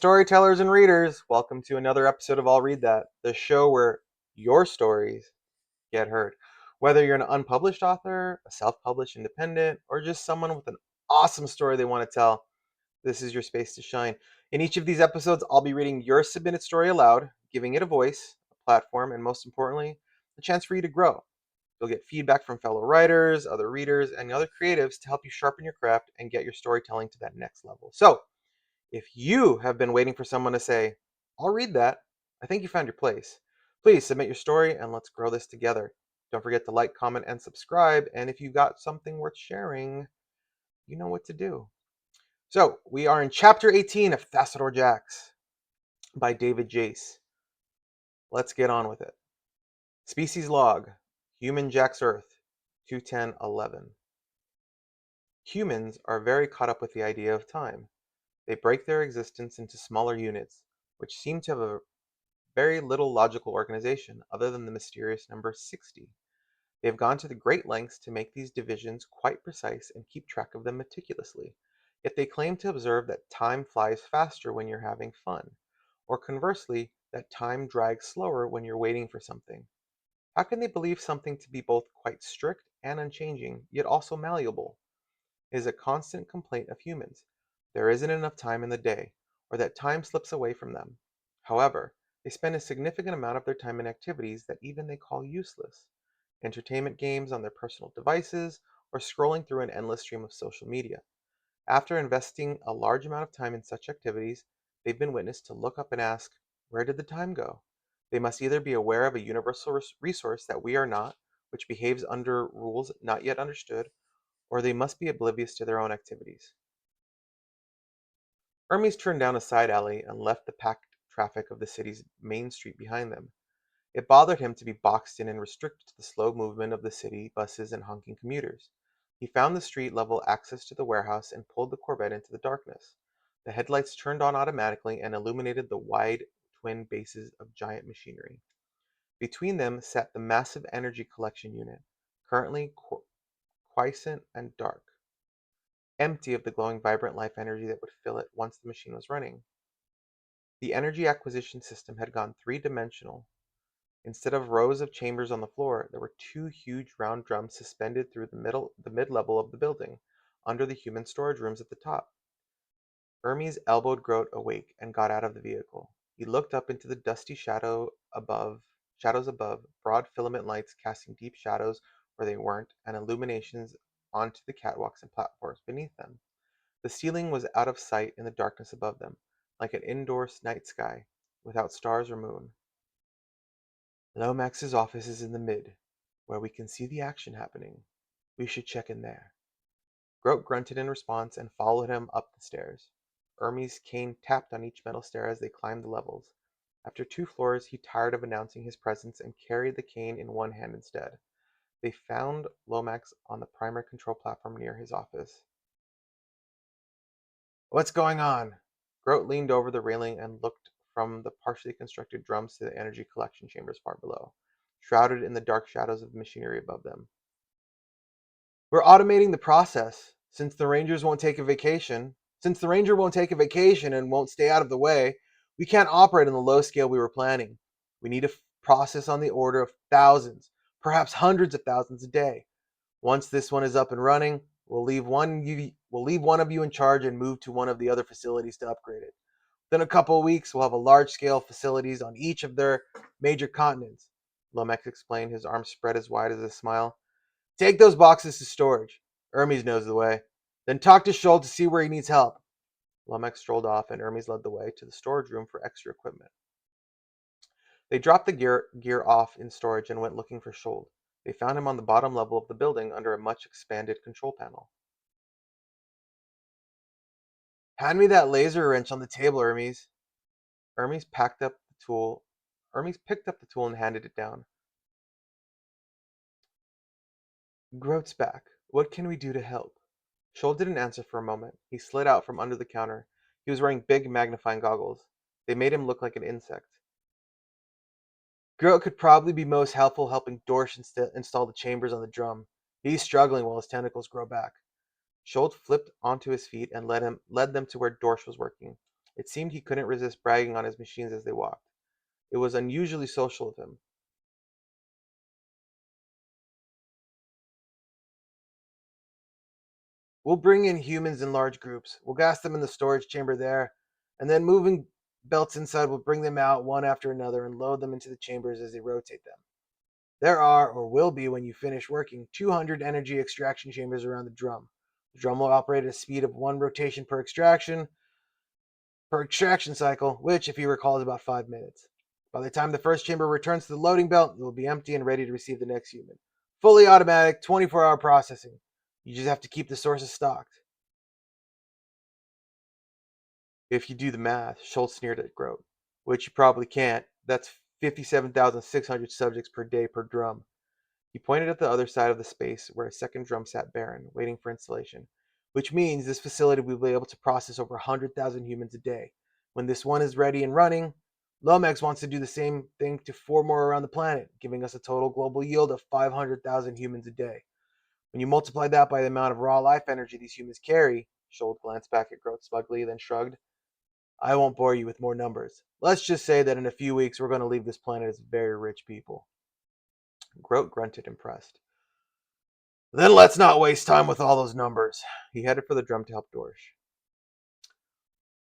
storytellers and readers. Welcome to another episode of I'll Read That, the show where your stories get heard. Whether you're an unpublished author, a self published independent, or just someone with an awesome story they want to tell, this is your space to shine. In each of these episodes, I'll be reading your submitted story aloud, giving it a voice, a platform, and most importantly, a chance for you to grow. You'll get feedback from fellow writers, other readers, and other creatives to help you sharpen your craft and get your storytelling to that next level. So, if you have been waiting for someone to say, I'll read that, I think you found your place. Please submit your story and let's grow this together. Don't forget to like, comment, and subscribe. And if you got something worth sharing, you know what to do. So, we are in chapter 18 of Thassodar Jax by David Jace. Let's get on with it. Species log, Human Jax Earth, 21011. Humans are very caught up with the idea of time. They break their existence into smaller units, which seem to have a very little logical organization other than the mysterious number 60. They have gone to the great lengths to make these divisions quite precise and keep track of them meticulously. Yet they claim to observe that time flies faster when you're having fun, or conversely, that time drags slower when you're waiting for something. How can they believe something to be both quite strict and unchanging, yet also malleable? It is a constant complaint of humans. There isn't enough time in the day, or that time slips away from them. However, they spend a significant amount of their time in activities that even they call useless. Entertainment games on their personal devices, or scrolling through an endless stream of social media. After investing a large amount of time in such activities, they've been witnessed to look up and ask, where did the time go? They must either be aware of a universal resource that we are not, which behaves under rules not yet understood, or they must be oblivious to their own activities. Hermes turned down a side alley and left the packed traffic of the city's main street behind them. It bothered him to be boxed in and restricted to the slow movement of the city buses and honking commuters. He found the street-level access to the warehouse and pulled the Corvette into the darkness. The headlights turned on automatically and illuminated the wide twin bases of giant machinery. Between them sat the massive energy collection unit, currently quiescent and dark, empty of the glowing vibrant life energy that would fill it once the machine was running. The energy acquisition system had gone three-dimensional. Instead of rows of chambers on the floor, there were two huge round drums suspended through the mid-level of the building, under the human storage rooms at the top. Hermes elbowed Grote awake and got out of the vehicle. He looked up into the dusty shadows above, broad filament lights casting deep shadows where they weren't, and illuminations onto the catwalks and platforms beneath them. The ceiling was out of sight in the darkness above them, like an indoor night sky, without stars or moon. Lomax's office is in the mid, where we can see the action happening. We should check in there. Grote grunted in response and followed him up the stairs. Hermes' cane tapped on each metal stair as they climbed the levels. After 2 floors, he tired of announcing his presence and carried the cane in one hand instead. They found Lomax on the primary control platform near his office. What's going on? Grote leaned over the railing and looked from the partially constructed drums to the energy collection chambers far below, shrouded in the dark shadows of the machinery above them. We're automating the process. Since the Ranger won't take a vacation and won't stay out of the way, we can't operate on the low scale we were planning. We need a process on the order of thousands, perhaps hundreds of thousands a day. Once this one is up and running, we'll leave one of you in charge and move to one of the other facilities to upgrade it. Within a couple of weeks, we'll have a large-scale facilities on each of their major continents. Lomax explained, his arms spread as wide as a smile. Take those boxes to storage. Hermes knows the way. Then talk to Scholl to see where he needs help. Lomax strolled off, and Hermes led the way to the storage room for extra equipment. They dropped the gear off in storage and went looking for Scholl. They found him on the bottom level of the building under a much expanded control panel. Hand me that laser wrench on the table, Hermes. Hermes picked up the tool and handed it down. Grote's back. What can we do to help? Scholl didn't answer for a moment. He slid out from under the counter. He was wearing big magnifying goggles. They made him look like an insect. Grote could probably be most helpful helping Dorsch install the chambers on the drum. He's struggling while his tentacles grow back. Scholl flipped onto his feet and led them to where Dorsch was working. It seemed he couldn't resist bragging on his machines as they walked. It was unusually social of him. We'll bring in humans in large groups. We'll gas them in the storage chamber there, and then moving belts inside will bring them out one after another and load them into the chambers as they rotate them. There are, or will be when you finish working, 200 energy extraction chambers around the drum. The drum will operate at a speed of one rotation per extraction cycle, which, if you recall, is about 5 minutes. By the time the first chamber returns to the loading belt, it will be empty and ready to receive the next human. Fully automatic, 24-hour processing. You just have to keep the sources stocked. If you do the math, Schultz sneered at Grote, which you probably can't. That's 57,600 subjects per day per drum. He pointed at the other side of the space where a second drum sat barren, waiting for installation, which means this facility will be able to process over 100,000 humans a day. When this one is ready and running, Lomax wants to do the same thing to 4 more around the planet, giving us a total global yield of 500,000 humans a day. When you multiply that by the amount of raw life energy these humans carry, Schultz glanced back at Grote smugly, then shrugged. I won't bore you with more numbers. Let's just say that in a few weeks we're going to leave this planet as very rich people. Grote grunted, impressed. Then let's not waste time with all those numbers. He headed for the drum to help Dorsch.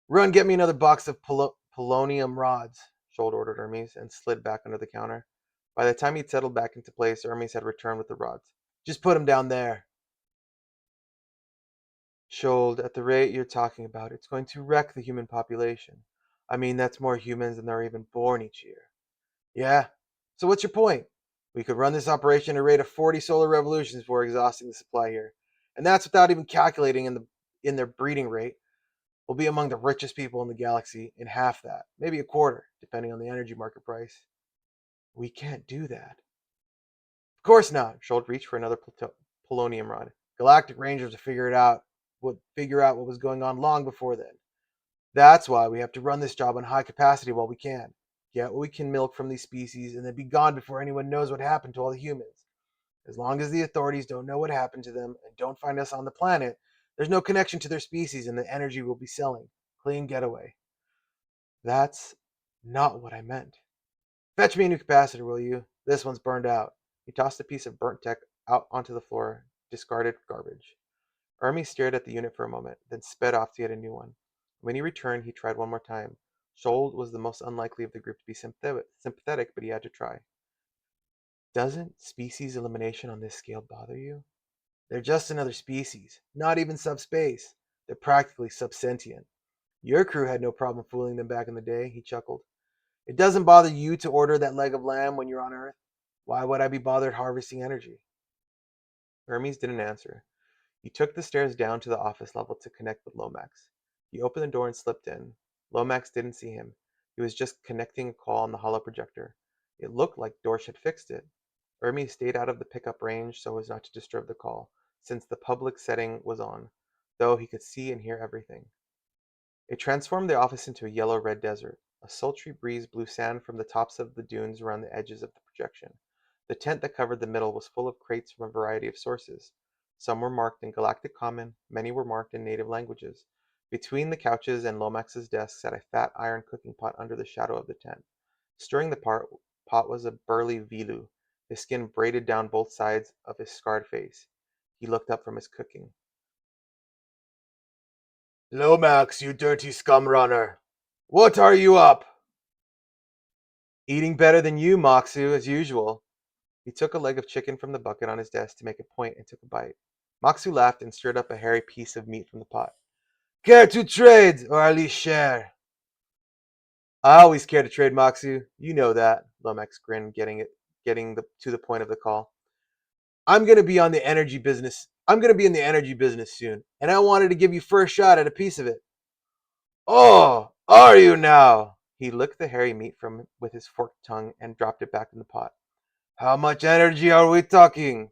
Run, get me another box of polonium rods, Scholl ordered Hermes, and slid back under the counter. By the time he'd settled back into place, Hermes had returned with the rods. Just put them down there. Scholl, at the rate you're talking about, it's going to wreck the human population. I mean, that's more humans than there are even born each year. Yeah? So what's your point? We could run this operation at a rate of 40 solar revolutions before exhausting the supply here. And that's without even calculating in their breeding rate. We'll be among the richest people in the galaxy in half that, maybe a quarter, depending on the energy market price. We can't do that. Of course not. Schultz reached for another polonium rod. Galactic Rangers would figure out what was going on long before then. That's why we have to run this job on high capacity while we can. Get what we can milk from these species and then be gone before anyone knows what happened to all the humans. As long as the authorities don't know what happened to them and don't find us on the planet, there's no connection to their species and the energy we'll be selling. Clean getaway. That's not what I meant. Fetch me a new capacitor, will you? This one's burned out. He tossed a piece of burnt tech out onto the floor, discarded garbage. Hermes stared at the unit for a moment, then sped off to get a new one. When he returned, he tried one more time. Scholl was the most unlikely of the group to be sympathetic, but he had to try. Doesn't species elimination on this scale bother you? They're just another species, not even subspace. They're practically subsentient. Your crew had no problem fooling them back in the day, he chuckled. It doesn't bother you to order that leg of lamb when you're on Earth. Why would I be bothered harvesting energy? Hermes didn't answer. He took the stairs down to the office level to connect with Lomax. He opened the door and slipped in. Lomax didn't see him. He was just connecting a call on the holo projector. It looked like Dorsch had fixed it. Hermes stayed out of the pickup range so as not to disturb the call, since the public setting was on, though he could see and hear everything. It transformed the office into a yellow-red desert. A sultry breeze blew sand from the tops of the dunes around the edges of the projection. The tent that covered the middle was full of crates from a variety of sources. Some were marked in Galactic Common, many were marked in native languages. Between the couches and Lomax's desk sat a fat iron cooking pot under the shadow of the tent. Stirring the pot was a burly Vilu, his skin braided down both sides of his scarred face. He looked up from his cooking. Lomax, you dirty scum runner! What are you up? Eating better than you, Moxu, as usual. He took a leg of chicken from the bucket on his desk to make a point and took a bite. Moxu laughed and stirred up a hairy piece of meat from the pot. Care to trade, or at least share? I always care to trade, Moxu. You know that. Lomax grinned, to the point of the call. I'm going to be in the energy business soon, and I wanted to give you first shot at a piece of it. Oh, are you now? He licked the hairy meat with his forked tongue and dropped it back in the pot. How much energy are we talking?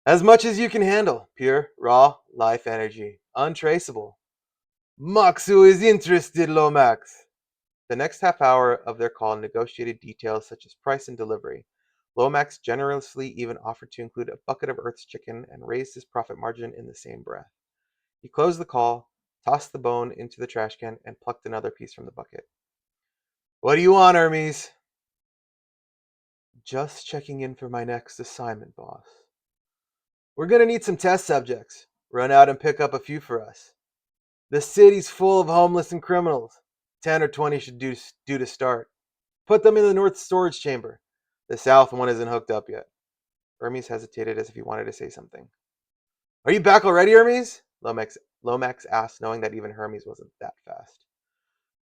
As much as you can handle. Pure, raw, life energy. Untraceable. Moxu is interested, Lomax. The next half hour of their call negotiated details such as price and delivery. Lomax generously even offered to include a bucket of Earth's chicken and raised his profit margin in the same breath. He closed the call, tossed the bone into the trash can, and plucked another piece from the bucket. "What do you want, Hermes?" "Just checking in for my next assignment, boss." "We're gonna need some test subjects. Run out and pick up a few for us. The city's full of homeless and criminals. 10 or 20 should do to start. Put them in the north storage chamber. The south one isn't hooked up yet." Hermes hesitated as if he wanted to say something. "Are you back already, Hermes?" Lomax asked, knowing that even Hermes wasn't that fast.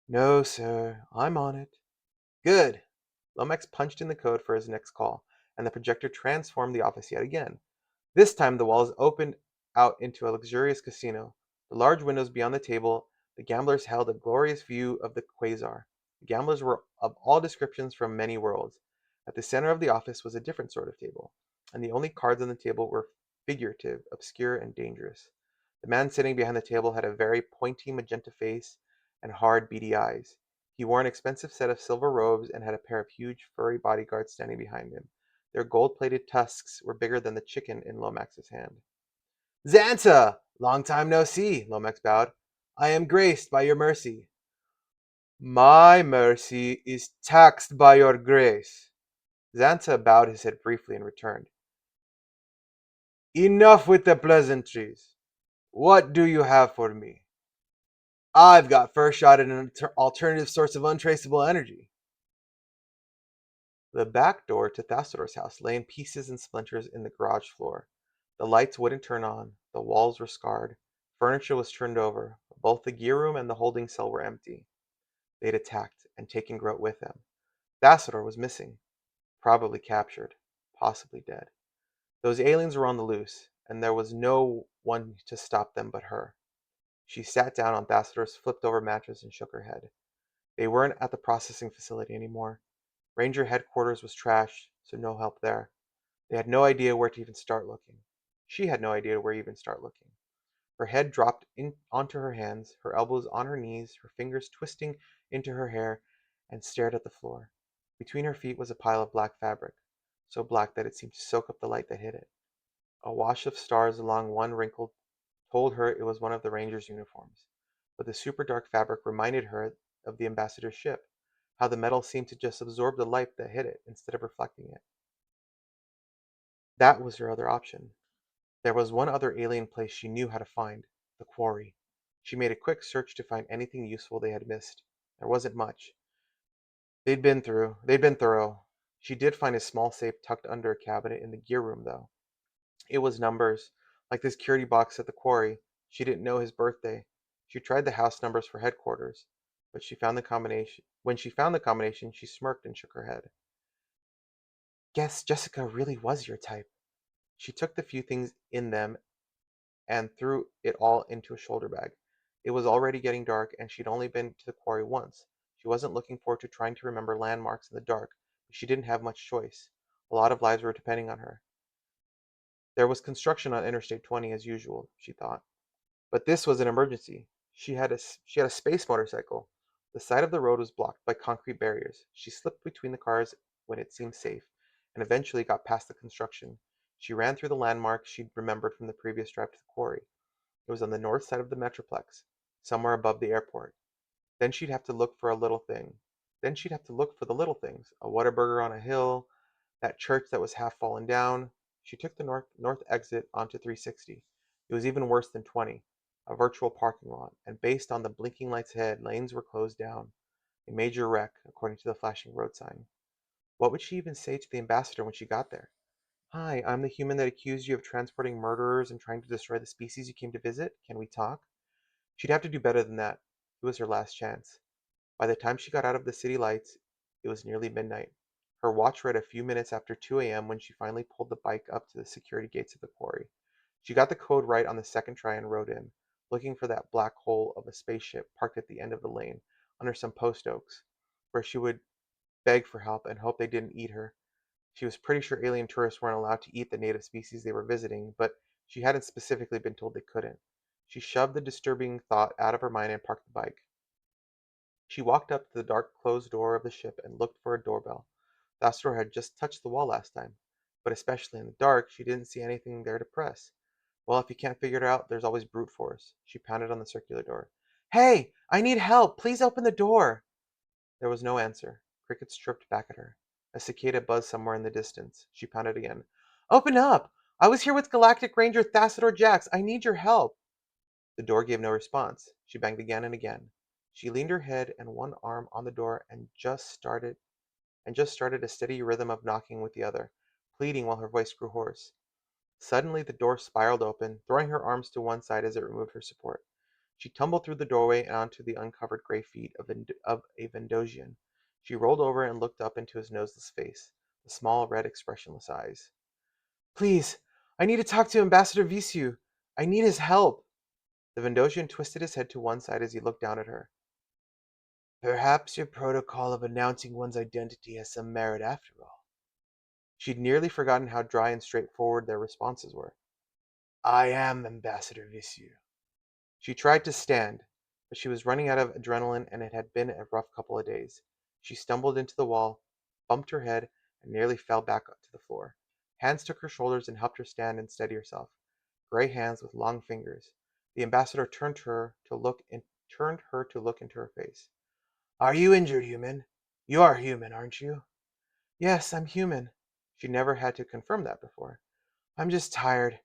"No, sir. I'm on it." "Good." Lomax punched in the code for his next call, and the projector transformed the office yet again. This time the walls opened out into a luxurious casino. The large windows beyond the table, the gamblers held a glorious view of the quasar. The gamblers were of all descriptions from many worlds. At the center of the office was a different sort of table, and the only cards on the table were figurative, obscure, and dangerous. The man sitting behind the table had a very pointy magenta face and hard, beady eyes. He wore an expensive set of silver robes and had a pair of huge, furry bodyguards standing behind him. Their gold-plated tusks were bigger than the chicken in Lomax's hand. "Xanta! Long time no see," Lomax bowed. "I am graced by your mercy." "My mercy is taxed by your grace." Xanta bowed his head briefly and returned. "Enough with the pleasantries. What do you have for me?" "I've got first shot at an alternative source of untraceable energy." The back door to Thassodor's house lay in pieces and splinters in the garage floor. The lights wouldn't turn on, the walls were scarred, furniture was turned over, both the gear room and the holding cell were empty. They'd attacked, and taken Groat with them. Thassodor was missing, probably captured, possibly dead. Those aliens were on the loose, and there was no one to stop them but her. She sat down on Thassodor's flipped-over mattress and shook her head. They weren't at the processing facility anymore. Ranger headquarters was trashed, so no help there. They had no idea where to even start looking. She had no idea where to even start looking. Her head dropped onto her hands, her elbows on her knees, her fingers twisting into her hair, and stared at the floor. Between her feet was a pile of black fabric, so black that it seemed to soak up the light that hit it. A wash of stars along one wrinkle told her it was one of the Rangers' uniforms, but the super dark fabric reminded her of the ambassador's ship, how the metal seemed to just absorb the light that hit it instead of reflecting it. That was her other option. There was one other alien place she knew how to find, the quarry. She made a quick search to find anything useful they had missed. There wasn't much. They'd been thorough. She did find a small safe tucked under a cabinet in the gear room, though. It was numbers, like the security box at the quarry. She didn't know his birthday. She tried the house numbers for headquarters, but she found the combination. When she found the combination, she smirked and shook her head. Guess Jessica really was your type. She took the few things in them and threw it all into a shoulder bag. It was already getting dark, and she'd only been to the quarry once. She wasn't looking forward to trying to remember landmarks in the dark, but she didn't have much choice. A lot of lives were depending on her. There was construction on Interstate 20 as usual, she thought. But this was an emergency. She had a space motorcycle. The side of the road was blocked by concrete barriers. She slipped between the cars when it seemed safe, and eventually got past the construction. She ran through the landmark she'd remembered from the previous drive to the quarry. It was on the north side of the Metroplex, somewhere above the airport. Then she'd have to look for a little thing. Then she'd have to look for the little things. A Whataburger on a hill, that church that was half fallen down. She took the north exit onto 360. It was even worse than 20, a virtual parking lot, and based on the blinking lights ahead, lanes were closed down. A major wreck, according to the flashing road sign. What would she even say to the ambassador when she got there? "Hi, I'm the human that accused you of transporting murderers and trying to destroy the species you came to visit. Can we talk?" She'd have to do better than that. It was her last chance. By the time she got out of the city lights, it was nearly midnight. Her watch read a few minutes after 2 a.m. when she finally pulled the bike up to the security gates of the quarry. She got the code right on the second try and rode in, looking for that black hole of a spaceship parked at the end of the lane, under some post oaks, where she would beg for help and hope they didn't eat her. She was pretty sure alien tourists weren't allowed to eat the native species they were visiting, but she hadn't specifically been told they couldn't. She shoved the disturbing thought out of her mind and parked the bike. She walked up to the dark closed door of the ship and looked for a doorbell. The asteroid had just touched the wall last time, but especially in the dark, she didn't see anything there to press. Well, if you can't figure it out, there's always brute force. She pounded on the circular door. Hey, I need help. Please open the door. There was no answer. Crickets chirped back at her. A cicada buzzed somewhere in the distance. She pounded again. Open up! I was here with Galactic Ranger Thassodar Jax. I need your help. The door gave no response. She banged again and again. She leaned her head and one arm on the door and just started a steady rhythm of knocking with the other, pleading while her voice grew hoarse. Suddenly the door spiraled open, throwing her arms to one side as it removed her support. She tumbled through the doorway and onto the uncovered gray feet of a Vendosian. She rolled over and looked up into his noseless face, the small, red, expressionless eyes. Please, I need to talk to Ambassador Visu. I need his help. The Vendosian twisted his head to one side as he looked down at her. Perhaps your protocol of announcing one's identity has some merit after all. She'd nearly forgotten how dry and straightforward their responses were. I am Ambassador Visu. She tried to stand, but she was running out of adrenaline and it had been a rough couple of days. She stumbled into the wall, bumped her head, and nearly fell back to the floor. Hands took her shoulders and helped her stand and steady herself. Gray hands with long fingers. The ambassador turned her to look into her face. Are you injured, human? You are human, aren't you? Yes, I'm human. She never had to confirm that before. I'm just tired.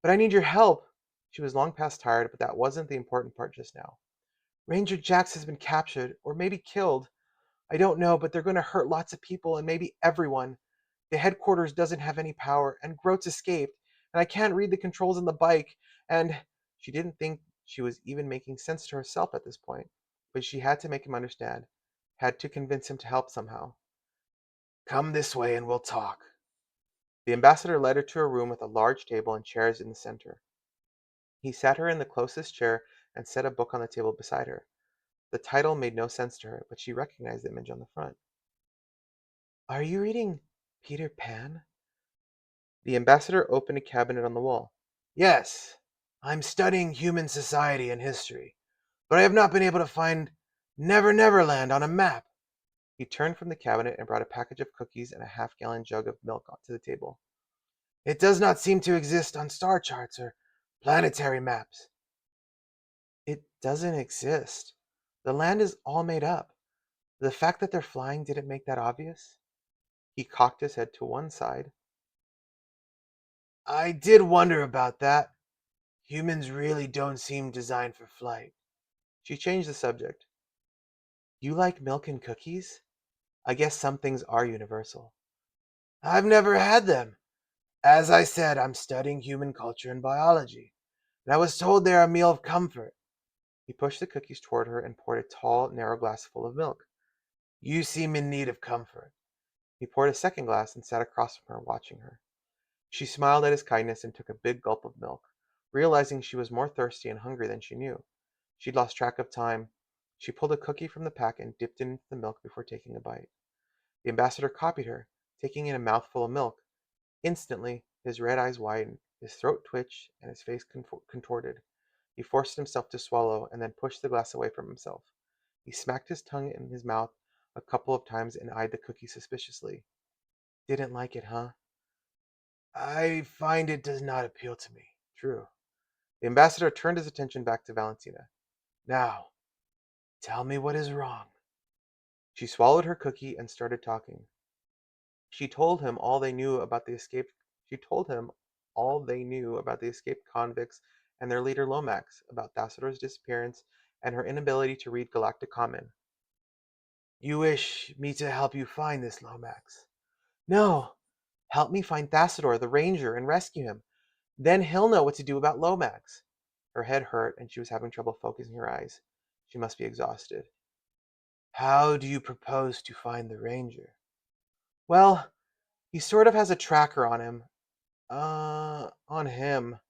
But I need your help. She was long past tired, but that wasn't the important part just now. Ranger Jax has been captured, or maybe killed. I don't know, but they're going to hurt lots of people and maybe everyone. The headquarters doesn't have any power, and Groats escaped, and I can't read the controls on the bike, and she didn't think she was even making sense to herself at this point, but she had to make him understand, had to convince him to help somehow. Come this way and we'll talk. The ambassador led her to a room with a large table and chairs in the center. He sat her in the closest chair and set a book on the table beside her. The title made no sense to her, but she recognized the image on the front. Are you reading Peter Pan? The ambassador opened a cabinet on the wall. Yes, I'm studying human society and history, but I have not been able to find Never Never Land on a map. He turned from the cabinet and brought a package of cookies and a half-gallon jug of milk onto the table. It does not seem to exist on star charts or planetary maps. It doesn't exist. The land is all made up. The fact that they're flying didn't make that obvious. He cocked his head to one side. I did wonder about that. Humans really don't seem designed for flight. She changed the subject. You like milk and cookies? I guess some things are universal. I've never had them. As I said, I'm studying human culture and biology, and I was told they're a meal of comfort. He pushed the cookies toward her and poured a tall, narrow glass full of milk. You seem in need of comfort. He poured a second glass and sat across from her, watching her. She smiled at his kindness and took a big gulp of milk, realizing she was more thirsty and hungry than she knew. She'd lost track of time. She pulled a cookie from the pack and dipped it into the milk before taking a bite. The ambassador copied her, taking in a mouthful of milk. Instantly, his red eyes widened, his throat twitched, and his face contorted. He forced himself to swallow and then pushed the glass away from himself. He smacked his tongue in his mouth a couple of times and eyed the cookie suspiciously. Didn't like it, huh? I find it does not appeal to me. True. The ambassador turned his attention back to Valentina. Now, tell me what is wrong. She swallowed her cookie and started talking. She told him all they knew about the escaped she told him all they knew about the escaped convicts and their leader Lomax, about Thassodar's disappearance and her inability to read Galactic Common. You wish me to help you find this Lomax? No. Help me find Thassador, the ranger, and rescue him. Then he'll know what to do about Lomax. Her head hurt and she was having trouble focusing her eyes. She must be exhausted. How do you propose to find the ranger? Well, he sort of has a tracker on him. On him.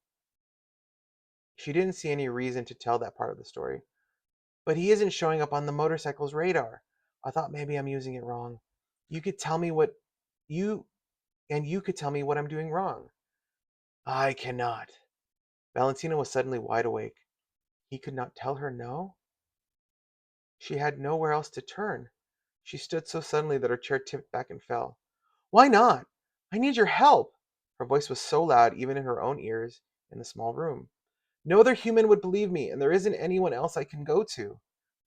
She didn't see any reason to tell that part of the story. But he isn't showing up on the motorcycle's radar. I thought maybe I'm using it wrong. You could tell me what you you could tell me what I'm doing wrong. I cannot. Valentina was suddenly wide awake. He could not tell her no? She had nowhere else to turn. She stood so suddenly that her chair tipped back and fell. Why not? I need your help. Her voice was so loud, even in her own ears, in the small room. No other human would believe me, and there isn't anyone else I can go to.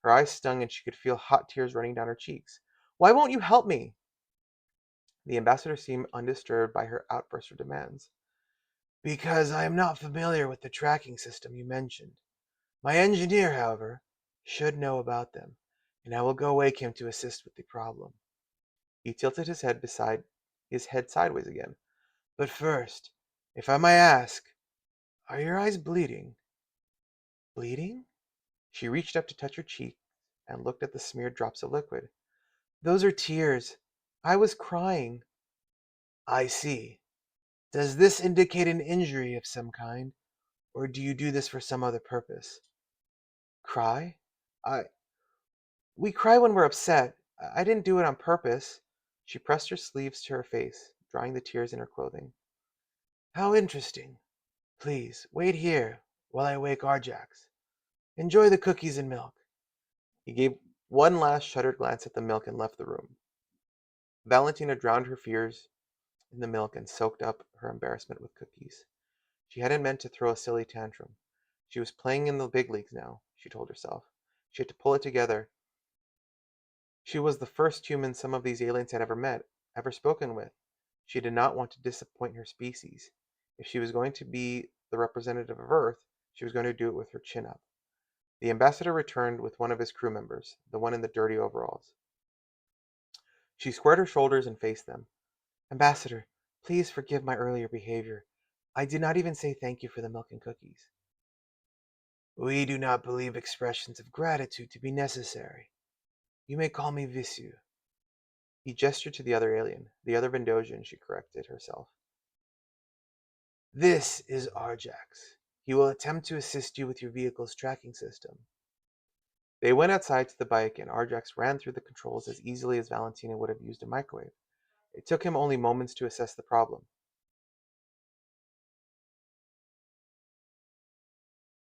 Her eyes stung, and she could feel hot tears running down her cheeks. Why won't you help me? The ambassador seemed undisturbed by her outburst of demands. Because I am not familiar with the tracking system you mentioned. My engineer, however, should know about them, and I will go wake him to assist with the problem. He tilted his head sideways again. But first, if I may ask, are your eyes bleeding? Bleeding? She reached up to touch her cheek and looked at the smeared drops of liquid. Those are tears. I was crying. I see. Does this indicate an injury of some kind, or do you do this for some other purpose? Cry? I. We cry when we're upset. I didn't do it on purpose. She pressed her sleeves to her face, drying the tears in her clothing. How interesting. Please, wait here while I wake Arjax. Enjoy the cookies and milk. He gave one last shuddered glance at the milk and left the room. Valentina drowned her fears in the milk and soaked up her embarrassment with cookies. She hadn't meant to throw a silly tantrum. She was playing in the big leagues now, she told herself. She had to pull it together. She was the first human some of these aliens had ever met, ever spoken with. She did not want to disappoint her species. If she was going to be the representative of Earth, she was going to do it with her chin up. The ambassador returned with one of his crew members, the one in the dirty overalls. She squared her shoulders and faced them. Ambassador, please forgive my earlier behavior. I did not even say thank you for the milk and cookies. We do not believe expressions of gratitude to be necessary. You may call me Visu. He gestured to the other alien, the other Vendosian, she corrected herself. This is Arjax. He will attempt to assist you with your vehicle's tracking system. They went outside to the bike, and Arjax ran through the controls as easily as Valentina would have used a microwave. It took him only moments to assess the problem.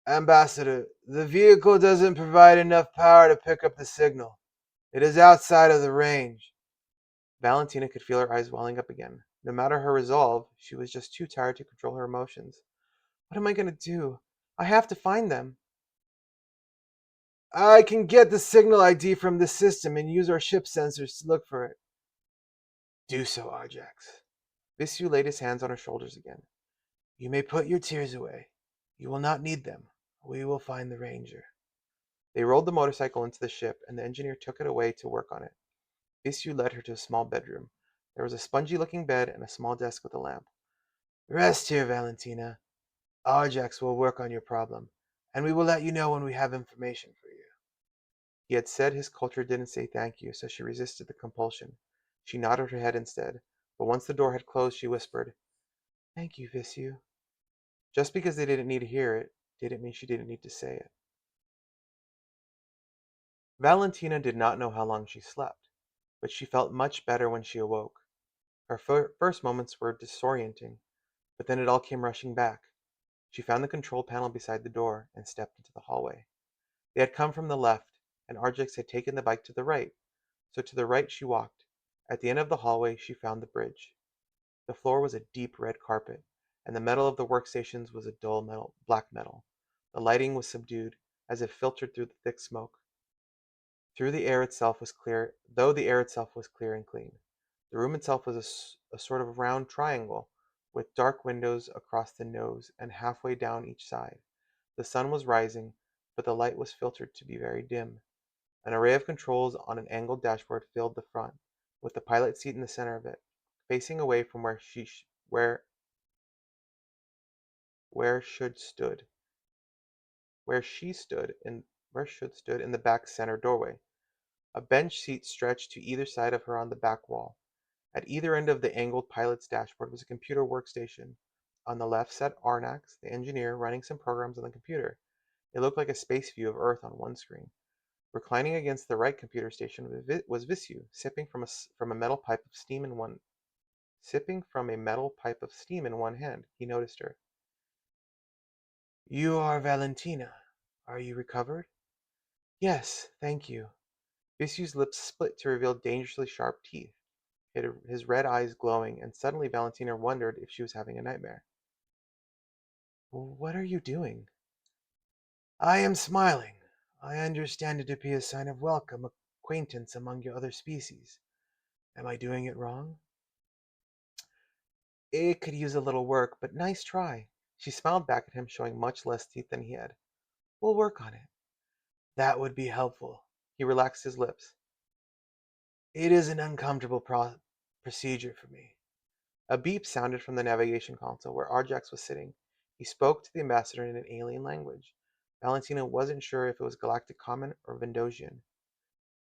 Ambassador, the vehicle doesn't provide enough power to pick up the signal. It is outside of the range. Valentina could feel her eyes welling up again. No matter her resolve, she was just too tired to control her emotions. What am I going to do? I have to find them. I can get the signal ID from the system and use our ship sensors to look for it. Do so, Arjax. Visu laid his hands on her shoulders again. You may put your tears away. You will not need them. We will find the ranger. They rolled the motorcycle into the ship, and the engineer took it away to work on it. Visu led her to a small bedroom. There was a spongy-looking bed and a small desk with a lamp. Rest here, Valentina. Arjax will work on your problem, and we will let you know when we have information for you. He had said his culture didn't say thank you, so she resisted the compulsion. She nodded her head instead, but once the door had closed, she whispered, Thank you, Visu. Just because they didn't need to hear it, didn't mean she didn't need to say it. Valentina did not know how long she slept, but she felt much better when she awoke. Her first moments were disorienting, but then it all came rushing back. She found the control panel beside the door and stepped into the hallway. They had come from the left, and Arjax had taken the bike to the right, so to the right she walked. At the end of the hallway, she found the bridge. The floor was a deep red carpet, and the metal of the workstations was a dull black metal. The lighting was subdued, as if filtered through the thick smoke. Though the air itself was clear and clean. The room itself was a sort of round triangle, with dark windows across the nose and halfway down each side. The sun was rising, but the light was filtered to be very dim. An array of controls on an angled dashboard filled the front, with the pilot seat in the center of it, facing away from where should stood where she stood in where should stood in the back center doorway. A bench seat stretched to either side of her on the back wall. At either end of the angled pilot's dashboard was a computer workstation. On the left sat Arnax, the engineer, running some programs on the computer. It looked like a space view of Earth on one screen. Reclining against the right computer station was Visu, from a metal pipe of steam in one sipping from a metal pipe of steam in one hand. He noticed her. You are Valentina. Are you recovered? Yes, thank you. Visu's lips split to reveal dangerously sharp teeth, his red eyes glowing, and suddenly Valentina wondered if she was having a nightmare. What are you doing? I am smiling. I understand it to be a sign of welcome acquaintance among your other species. Am I doing it wrong? It could use a little work, but nice try. She smiled back at him, showing much less teeth than he had. We'll work on it. That would be helpful. He relaxed his lips. It is an uncomfortable procedure for me. A beep sounded from the navigation console where Arjax was sitting. He spoke to the ambassador in an alien language. Valentina wasn't sure if it was Galactic Common or Vendosian.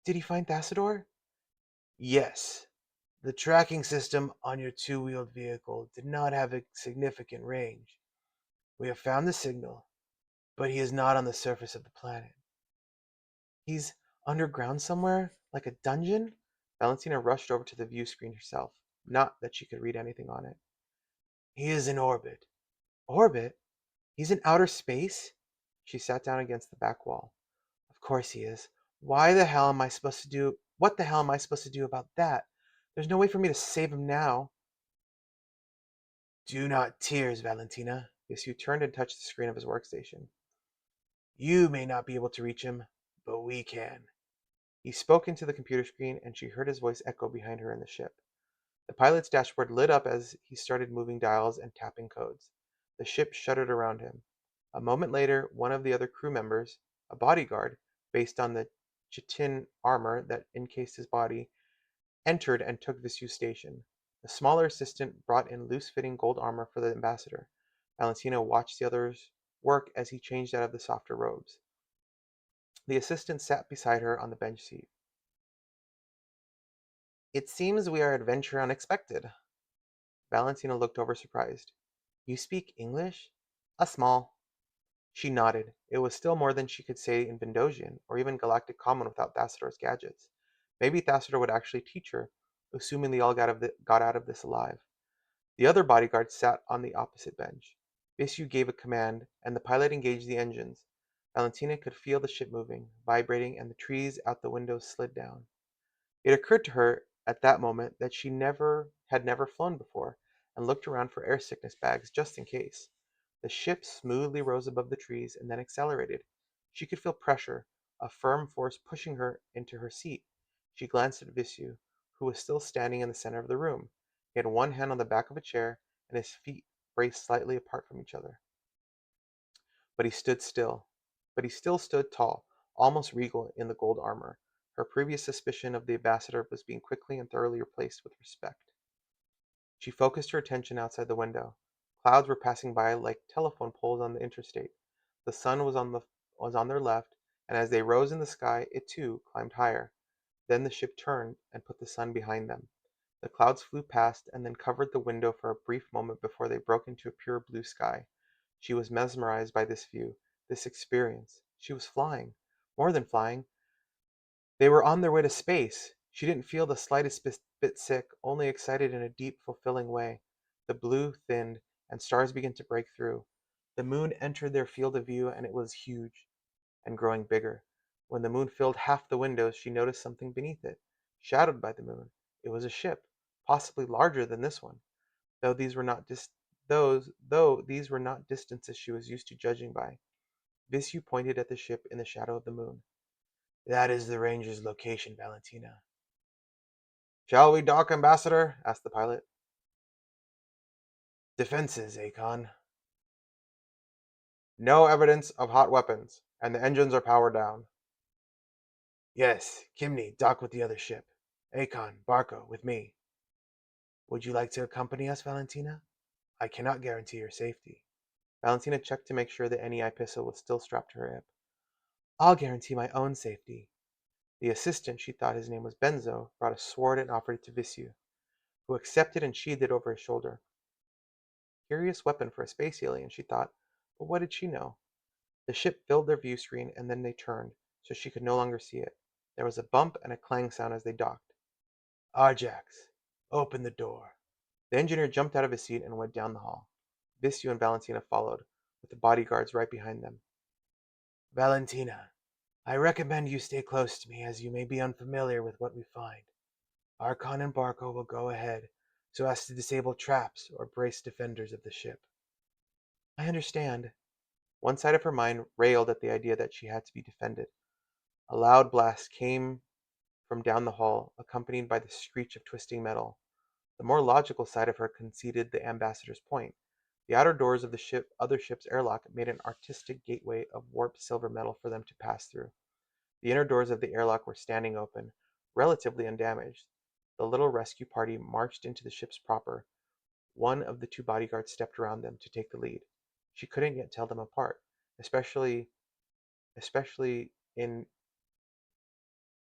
Did he find Thassodar? Yes. The tracking system on your two-wheeled vehicle did not have a significant range. We have found the signal, but he is not on the surface of the planet. He's underground somewhere, like a dungeon? Valentina rushed over to the view screen herself, not that she could read anything on it. He is in orbit. Orbit? He's in outer space? She sat down against the back wall. Of course he is. What the hell am I supposed to do about that? There's no way for me to save him now. Do not tears, Valentina. Yasuo turned and touched the screen of his workstation. You may not be able to reach him, but we can. He spoke into the computer screen, and she heard his voice echo behind her in the ship. The pilot's dashboard lit up as he started moving dials and tapping codes. The ship shuddered around him. A moment later, one of the other crew members, a bodyguard, based on the chitin armor that encased his body, entered and took Visu's station. The smaller assistant brought in loose-fitting gold armor for the ambassador. Valentina watched the others work as he changed out of the softer robes. The assistant sat beside her on the bench seat. It seems we are adventure unexpected. Valentina looked over surprised. You speak English? A small. She nodded. It was still more than she could say in Vendosian, or even Galactic Common without Thassodar's gadgets. Maybe Thassodar would actually teach her, assuming they all got out of this alive. The other bodyguard sat on the opposite bench. Visu gave a command, and the pilot engaged the engines. Valentina could feel the ship moving, vibrating, and the trees out the windows slid down. It occurred to her at that moment that she never flown before, and looked around for air sickness bags just in case. The ship smoothly rose above the trees and then accelerated. She could feel pressure, a firm force pushing her into her seat. She glanced at Visu, who was still standing in the center of the room. He had one hand on the back of a chair, and his feet braced slightly apart from each other. But he stood still. But he still stood tall, almost regal in the gold armor. Her previous suspicion of the ambassador was being quickly and thoroughly replaced with respect. She focused her attention outside the window. Clouds were passing by like telephone poles on the interstate. The sun was on their left, and as they rose in the sky, it too climbed higher. Then the ship turned and put the sun behind them. The clouds flew past and then covered the window for a brief moment before they broke into a pure blue sky. She was mesmerized by this view, this experience. She was flying. More than flying. They were on their way to space. She didn't feel the slightest bit sick, only excited in a deep, fulfilling way. The blue thinned, and stars began to break through. The moon entered their field of view, and it was huge and growing bigger. When the moon filled half the windows, she noticed something beneath it, shadowed by the moon. It was a ship, possibly larger than this one, though these were not distances she was used to judging by. Visu pointed at the ship in the shadow of the moon. That is the ranger's location, Valentina. Shall we dock, Ambassador? Asked the pilot. Defenses, Akon. No evidence of hot weapons, and the engines are powered down. Yes, Kimney, dock with the other ship. Akon, Barco, with me. Would you like to accompany us, Valentina? I cannot guarantee your safety. Valentina checked to make sure the NEI pistol was still strapped to her hip. I'll guarantee my own safety. The assistant, she thought his name was Benzo, brought a sword and offered it to Visu, who accepted and sheathed it over his shoulder. Curious weapon for a space alien, she thought, but what did she know? The ship filled their view screen, and then they turned, so she could no longer see it. There was a bump and a clang sound as they docked. Jax, open the door. The engineer jumped out of his seat and went down the hall. Visu and Valentina followed, with the bodyguards right behind them. Valentina, I recommend you stay close to me as you may be unfamiliar with what we find. Archon and Barco will go ahead so as to disable traps or brace defenders of the ship. I understand. One side of her mind railed at the idea that she had to be defended. A loud blast came from down the hall, accompanied by the screech of twisting metal. The more logical side of her conceded the ambassador's point. The outer doors of the other ship's airlock made an artistic gateway of warped silver metal for them to pass through. The inner doors of the airlock were standing open, relatively undamaged. The little rescue party marched into the ship's proper. One of the two bodyguards stepped around them to take the lead. She couldn't yet tell them apart, especially especially in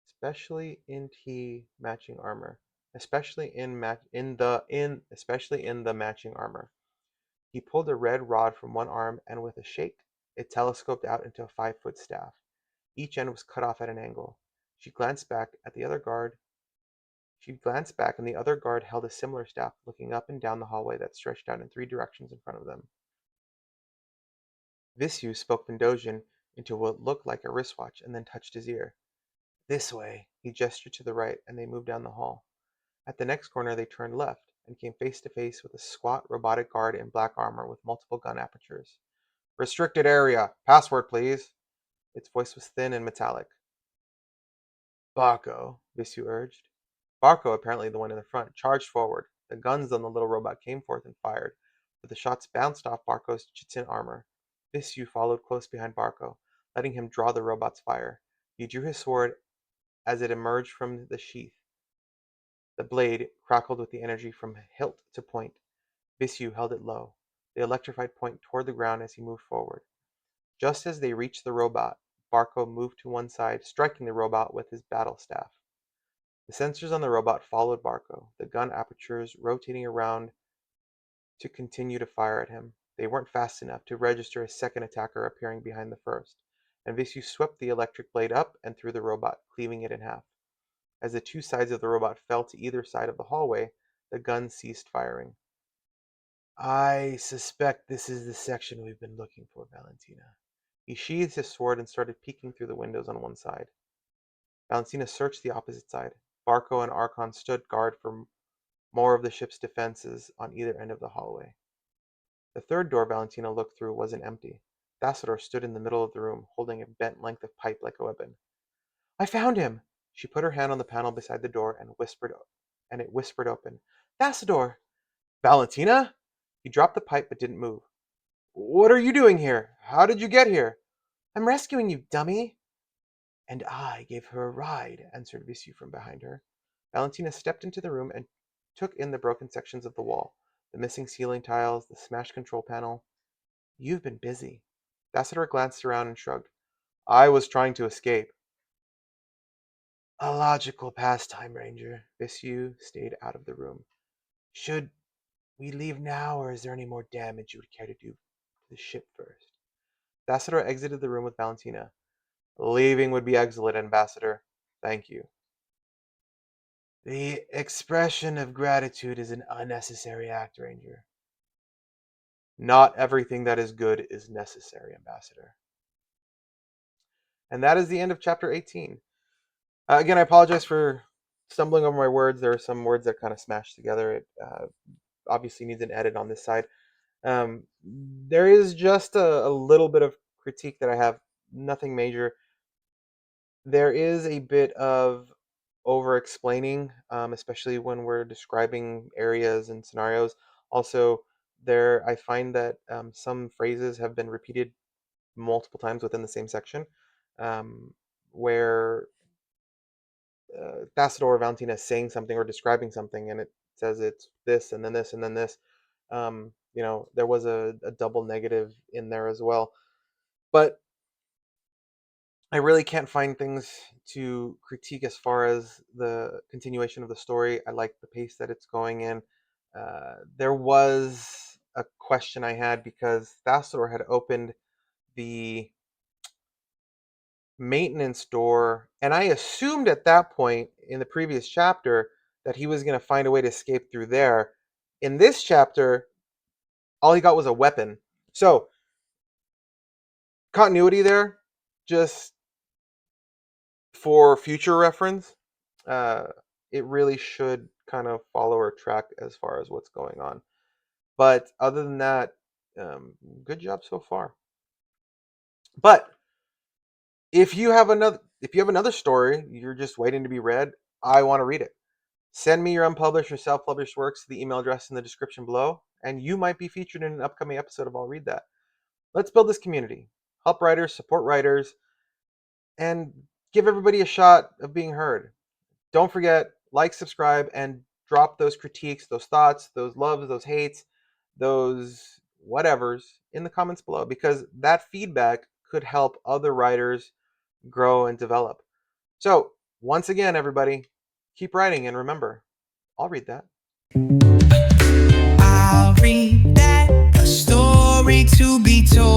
especially in T matching armor. Especially in the matching armor. He pulled a red rod from one arm and with a shake, it telescoped out into a 5-foot staff. Each end was cut off at an angle. She glanced back at the other guard. She glanced back and the other guard held a similar staff, looking up and down the hallway that stretched out in 3 directions in front of them. Visu spoke Bendosian into what looked like a wristwatch and then touched his ear. This way. He gestured to the right, and they moved down the hall. At the next corner, they turned left and came face to face with a squat robotic guard in black armor with multiple gun apertures. Restricted area. Password, please. Its voice was thin and metallic. Barco, Visu urged. Barco, apparently the one in the front, charged forward. The guns on the little robot came forth and fired, but the shots bounced off Barco's chitin armor. Visu followed close behind Barco, letting him draw the robot's fire. He drew his sword as it emerged from the sheath. The blade crackled with the energy from hilt to point. Visu held it low, the electrified point toward the ground as he moved forward. Just as they reached the robot, Barco moved to one side, striking the robot with his battle staff. The sensors on the robot followed Barco, the gun apertures rotating around to continue to fire at him. They weren't fast enough to register a second attacker appearing behind the first, and Visu swept the electric blade up and through the robot, cleaving it in half. As the two sides of the robot fell to either side of the hallway, the gun ceased firing. I suspect this is the section we've been looking for, Valentina. He sheathed his sword and started peeking through the windows on one side. Valentina searched the opposite side. Barco and Archon stood guard for more of the ship's defenses on either end of the hallway. The third door Valentina looked through wasn't empty. Thassodar stood in the middle of the room, holding a bent length of pipe like a weapon. I found him! She put her hand on the panel beside the door and it whispered open. Thassodar! Valentina? He dropped the pipe but didn't move. What are you doing here? How did you get here? I'm rescuing you, dummy! And I gave her a ride, answered Visu from behind her. Valentina stepped into the room and took in the broken sections of the wall, the missing ceiling tiles, the smashed control panel. You've been busy. Thassodar glanced around and shrugged. I was trying to escape. A logical pastime, Ranger. Visu stayed out of the room. Should we leave now, or is there any more damage you would care to do to the ship first? Thassodar exited the room with Valentina. Leaving would be excellent, Ambassador. Thank you. The expression of gratitude is an unnecessary act, Ranger. Not everything that is good is necessary, Ambassador. And that is the end of chapter 18. Again, I apologize for stumbling over my words. There are some words that kind of smashed together. It obviously needs an edit on this side. There is just a little bit of critique that I have, nothing major. There is a bit of over explaining, especially when we're describing areas and scenarios. Also, I find that some phrases have been repeated multiple times within the same section, where Thassodar or Valentina is saying something or describing something, and it says it's this and then this and then this. There was a double negative in there as well. But I really can't find things to critique as far as the continuation of the story. I like the pace that it's going in. There was a question I had because Thassodar had opened the maintenance door, and I assumed at that point in the previous chapter that he was going to find a way to escape through there. In this chapter, all he got was a weapon. So, continuity there, just for future reference, uh, it really should kind of follow or track as far as what's going on. But other than that, Good job so far. But if you have another story you're just waiting to be read, I want to read it. Send me your unpublished or self-published works to the email address in the description below, and you might be featured in an upcoming episode of I'll Read That. Let's build this community. Help writers, support writers, and give everybody a shot of being heard. Don't forget, like, subscribe, and drop those critiques, those thoughts, those loves, those hates, those whatevers in the comments below, because that feedback could help other writers grow and develop. So, once again, everybody, keep writing, and remember, I'll read that. I'll read that, a story to be told.